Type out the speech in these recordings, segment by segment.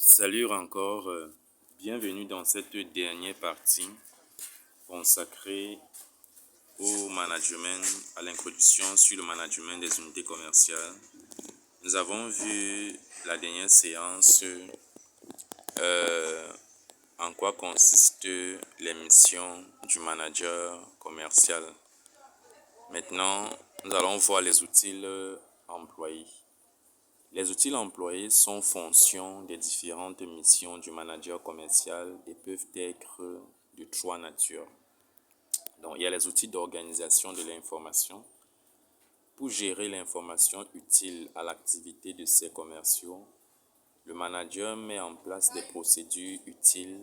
Salut encore, bienvenue dans cette dernière partie consacrée au management, à l'introduction sur le management des unités commerciales. Nous avons vu la dernière séance en quoi consistent les missions du manager commercial. Maintenant, nous allons voir les outils employés. Les outils employés sont fonction des différentes missions du manager commercial et peuvent être de trois natures. Donc, il y a les outils d'organisation de l'information. Pour gérer l'information utile à l'activité de ses commerciaux, le manager met en place des procédures utiles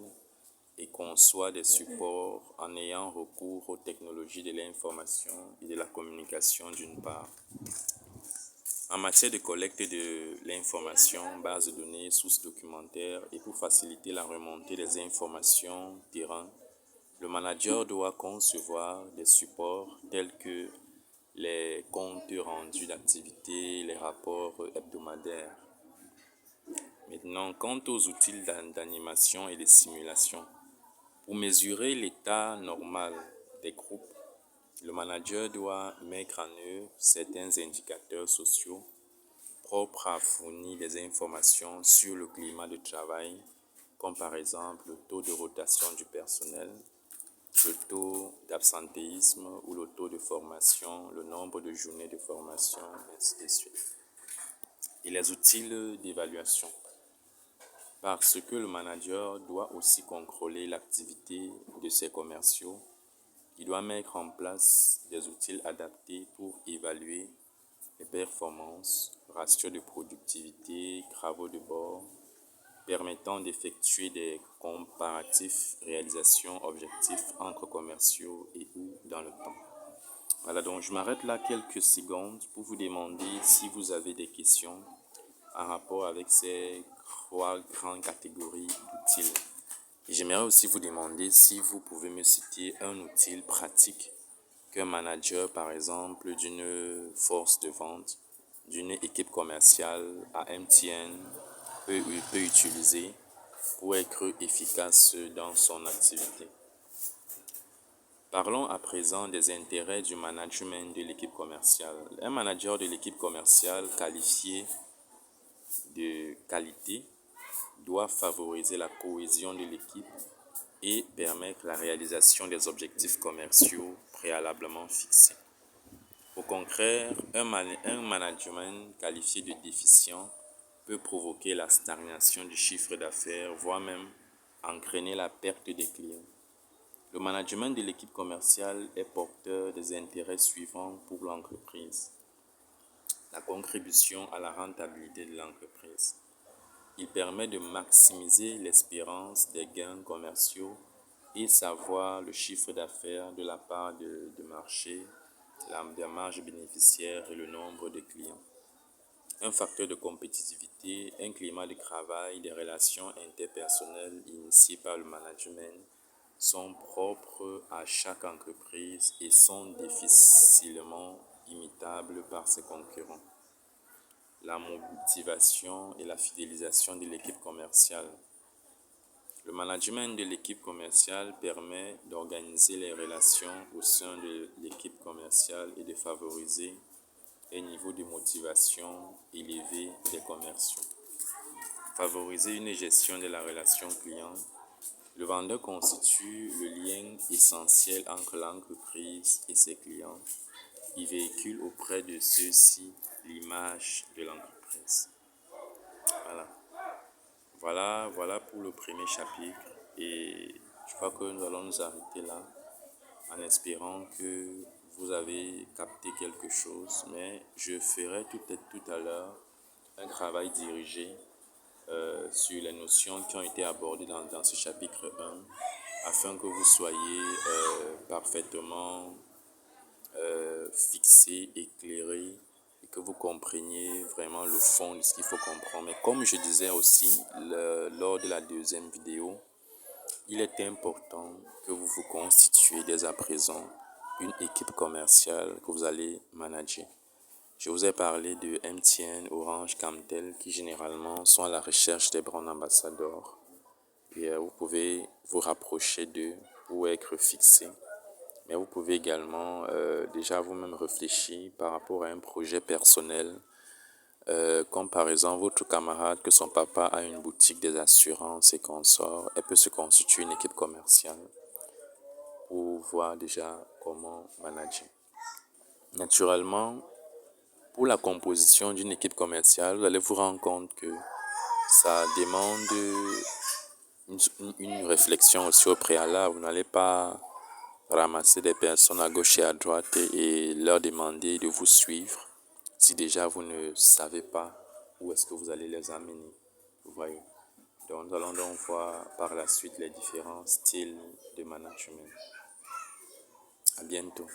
et conçoit des supports en ayant recours aux technologies de l'information et de la communication d'une part. En matière de collecte de l'information, base de données, sources documentaires et pour faciliter la remontée des informations terrain, le manager doit concevoir des supports tels que les comptes rendus d'activité, les rapports hebdomadaires. Maintenant, quant aux outils d'animation et de simulation, pour mesurer l'état normal des groupes, le manager doit mettre en œuvre certains indicateurs sociaux propres à fournir des informations sur le climat de travail, comme par exemple le taux de rotation du personnel, le taux d'absentéisme ou le taux de formation, le nombre de journées de formation, ainsi de suite. Et les outils d'évaluation. Parce que le manager doit aussi contrôler l'activité de ses commerciaux, il doit mettre en place des outils adaptés pour évaluer les performances, ratios de productivité, travaux de bord, permettant d'effectuer des comparatifs réalisations objectifs entre commerciaux et ou dans le temps. Voilà, donc je m'arrête là quelques secondes pour vous demander si vous avez des questions en rapport avec ces trois grandes catégories d'outils. Et j'aimerais aussi vous demander si vous pouvez me citer un outil pratique qu'un manager, par exemple, d'une force de vente, d'une équipe commerciale à MTN peut utiliser pour être efficace dans son activité. Parlons à présent des intérêts du management de l'équipe commerciale. Un manager de l'équipe commerciale qualifié de qualité doit favoriser la cohésion de l'équipe et permettre la réalisation des objectifs commerciaux préalablement fixés. Au contraire, un management qualifié de déficient peut provoquer la stagnation du chiffre d'affaires, voire même entraîner la perte des clients. Le management de l'équipe commerciale est porteur des intérêts suivants pour l'entreprise. La contribution à la rentabilité de l'entreprise. Il permet de maximiser l'espérance des gains commerciaux et savoir le chiffre d'affaires de la part de marché, la marge bénéficiaire et le nombre de clients. Un facteur de compétitivité, un climat de travail, des relations interpersonnelles initiées par le management sont propres à chaque entreprise et sont difficilement imitables par ses concurrents. La motivation et la fidélisation de l'équipe commerciale. Le management de l'équipe commerciale permet d'organiser les relations au sein de l'équipe commerciale et de favoriser un niveau de motivation élevé des commerciaux. Favoriser une gestion de la relation client. Le vendeur constitue le lien essentiel entre l'entreprise et ses clients. Il véhicule auprès de ceux-ci l'image de l'entreprise. Voilà pour le premier chapitre et je crois que nous allons nous arrêter là en espérant que vous avez capté quelque chose, mais je ferai tout à l'heure un travail dirigé sur les notions qui ont été abordées dans ce chapitre 1 afin que vous soyez parfaitement fixé, éclairé et que vous compreniez vraiment le fond de ce qu'il faut comprendre. Mais comme je disais aussi lors de la deuxième vidéo, il est important que vous vous constituiez dès à présent une équipe commerciale que vous allez manager. Je vous ai parlé de MTN, Orange, Camtel qui généralement sont à la recherche des grands ambassadeurs. Et vous pouvez vous rapprocher d'eux pour être fixé. Mais vous pouvez également déjà vous-même réfléchir par rapport à un projet personnel, comme par exemple votre camarade que son papa a une boutique des assurances et consorts, elle peut se constituer une équipe commerciale pour voir déjà comment manager. Naturellement, pour la composition d'une équipe commerciale, vous allez vous rendre compte que ça demande une réflexion aussi au préalable. Vous n'allez pas ramasser des personnes à gauche et à droite et leur demander de vous suivre si déjà vous ne savez pas où est-ce que vous allez les amener. Vous voyez. Donc, nous allons donc voir par la suite les différents styles de management. À bientôt.